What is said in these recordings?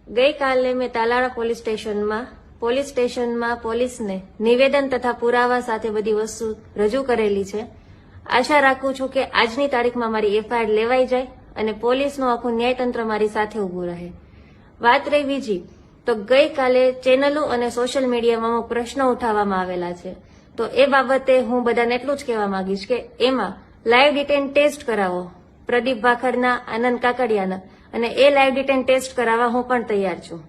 ગઈકાલે મેં તાલાળા પોલીસ સ્ટેશનમાં પોલીસને નિવેદન તથા પુરાવા સાથે બધી વસ્તુ રજૂ કરેલી છે. આશા રાખું છું કે આજની તારીખમાં મારી એફઆઈઆર લેવાઈ જાય અને પોલીસનું આખું ન્યાયતંત્ર મારી સાથે ઉભું રહે. વાત રહી બીજી, તો ગઈકાલે ચેનલો અને સોશિયલ મીડિયામાં અમુક પ્રશ્નો ઉઠાવવામાં આવેલા છે. તો એ બાબતે હું બધાને એટલું જ કહેવા માંગીશ કે એમાં લાઈવ ડિટેન ટેસ્ટ કરાવો પ્રદીપ ભાખરના, આનંદ કાકડિયાના, અને એ લાઈવ ડિટેન ટેસ્ટ કરાવવા હું પણ તૈયાર છું.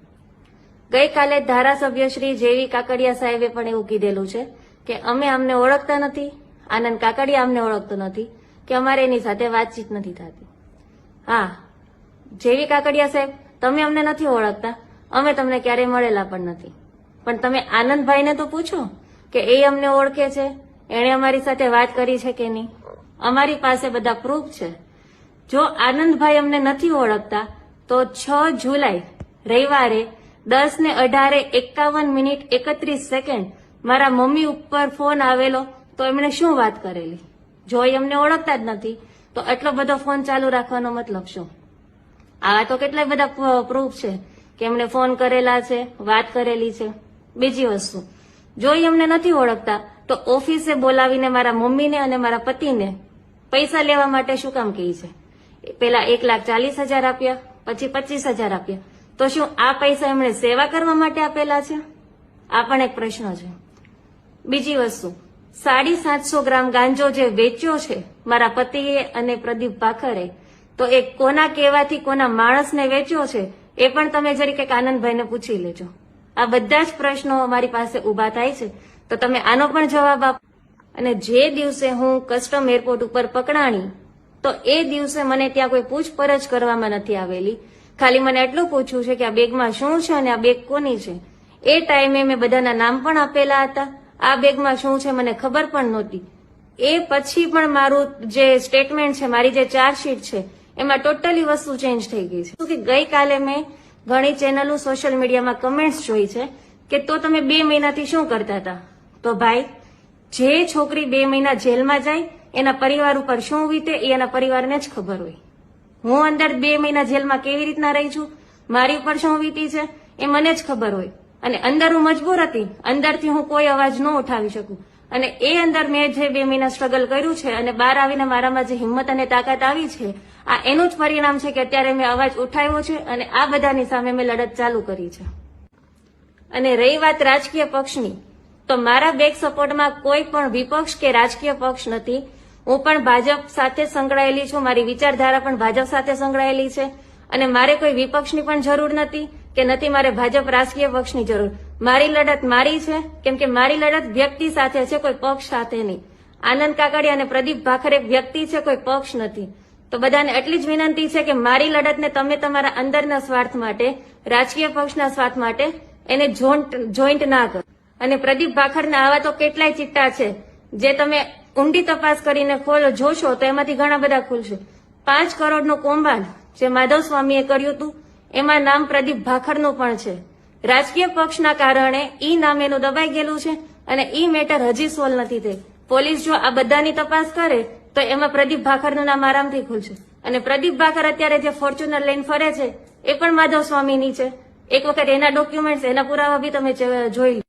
ગઈકાલે ધારાસભ્ય શ્રી જેવી કાકડિયા સાહેબે પણ એવું કીધેલું છે કે અમે અમને ઓળખતા નથી, આનંદ કાકડિયા અમને ઓળખતો નથી, કે અમારે એની સાથે વાતચીત નથી થતી. હા, જેવી કાકડિયા સાહેબ, તમે અમને નથી ઓળખતા, અમે તમને ક્યારેય મળેલા પણ નથી, પણ તમે આનંદભાઈને તો પૂછો કે એ અમને ઓળખે છે, એણે અમારી સાથે વાત કરી છે કે નહીં. અમારી પાસે બધા પ્રૂફ છે. જો આનંદભાઈ અમને નથી ઓળખતા તો 6 જુલાઈ રવિવારે 10:18:51 મારા મમ્મી ઉપર ફોન આવેલો, તો એમણે શું વાત કરેલી? જો એ અમને ઓળખતા જ નથી તો આટલો બધો ફોન ચાલુ રાખવાનો મતલબ શું? આવા તો કેટલા બધા પ્રૂફ છે કે એમણે ફોન કરેલા છે, વાત કરેલી છે. બીજી વસ્તુ, જો એ અમને નથી ઓળખતા તો ઓફિસે બોલાવીને મારા મમ્મીને અને મારા પતિને પૈસા લેવા માટે શું કામ કહે છે? પેલા 1,40,000 આપ્યા, પછી 25,000 આપ્યા, તો શું આ પૈસા એમણે સેવા કરવા માટે આપેલા છે? આ પણ એક પ્રશ્ન છે. બીજી વસ્તુ, 750 ગ્રામ ગાંજો જે વેચ્યો છે મારા પતિએ અને પ્રદીપ ભાખરે, તો એ કોના કહેવાથી કોના માણસને વેચ્યો છે એ પણ તમે જરી કંઈક આનંદભાઈને પૂછી લેજો. આ બધા જ પ્રશ્નો અમારી પાસે ઉભા થાય છે, તો તમે આનો પણ જવાબ આપો. અને જે દિવસે હું કસ્ટમ એરપોર્ટ ઉપર પકડાણી, તો એ દિવસે મને ત્યાં કોઈ પૂછપરછ કરવામાં નથી આવેલી. ખાલી મને એટલું પૂછ્યું છે કે આ બેગમાં શું છે અને આ બેગ કોની છે. એ ટાઈમે મેં બધાના નામ પણ આપેલા હતા. આ બેગમાં શું છે મને ખબર પણ નહોતી. એ પછી પણ મારું જે સ્ટેટમેન્ટ છે, મારી જે ચાર્જશીટ છે, એમાં ટોટલી વસ્તુ ચેન્જ થઈ ગઈ છે. કે ગઈકાલે મેં ઘણી ચેનલો સોશિયલ મીડિયામાં કમેન્ટ્સ જોઈ છે કે તો તમે 2 મહિનાથી શું કરતા હતા? તો ભાઈ, જે છોકરી 2 મહિના જેલમાં જાય એના પરિવાર ઉપર શું વીતે એ એના પરિવારને જ ખબર હોય. હું અંદર 2 મહિના જેલમાં કેવી રીતના રહી છું, મારી ઉપર શું વીતી છે એ મને જ ખબર હોય. અને અંદર હું મજબૂર હતી, અંદરથી હું કોઈ અવાજ ન ઉઠાવી શકું. અને એ અંદર મેં જે 2 મહિના સ્ટ્રગલ કર્યું છે અને બહાર આવીને મારામાં જે હિંમત અને તાકાત આવી છે, આ એનું જ પરિણામ છે કે અત્યારે મેં અવાજ ઉઠાવ્યો છે અને આ બધાની સામે મેં લડત ચાલુ કરી છે. અને રહી વાત રાજકીય પક્ષની, તો મારા બેક સપોર્ટમાં કોઈ પણ વિપક્ષ કે રાજકીય પક્ષ નથી. હું પણ ભાજપ સાથે સંકળાયેલી છું, મારી વિચારધારા પણ ભાજપ સાથે સંકળાયેલી છે, અને મારે કોઈ વિપક્ષની પણ જરૂર નથી કે નથી મારે ભાજપ રાજકીય પક્ષની જરૂર. મારી લડત મારી છે, કેમ કે મારી લડત વ્યક્તિ સાથે છે, કોઈ પક્ષ સાથે નહીં. આનંદ કાકડિયા અને પ્રદીપ ભાખર એક વ્યક્તિ છે, કોઈ પક્ષ નથી. તો બધાને એટલી જ વિનંતી છે કે મારી લડતને તમે તમારા અંદરના સ્વાર્થ માટે, રાજકીય પક્ષના સ્વાર્થ માટે એને જોઈન્ટ ના કરો. અને પ્રદીપ ભાખરના આવા તો કેટલાય ચિટ્ટા છે જે તમે ઊંડી તપાસ કરીને જોશો તો એમાંથી ઘણા બધા ખુલશે. 5 કરોડનું કૌભાંડ જે માધવ સ્વામીએ કર્યું હતું, એમાં નામ પ્રદીપ ભાખરનું પણ છે. રાજકીય પક્ષના કારણે ઈ નામ એનું દબાઈ ગયેલું છે અને ઈ મેટર હજી સોલ્વ નથી થઈ. પોલીસ જો આ બધાની તપાસ કરે તો એમાં પ્રદીપ ભાખરનું નામ આરામથી ખુલશે. અને પ્રદીપ ભાખર અત્યારે જે ફોર્ચ્યુનર લઈને ફરે છે એ પણ માધવ સ્વામીની છે. એક વખત એના ડોક્યુમેન્ટ્સ, એના પુરાવા બી તમે જોઈ લો.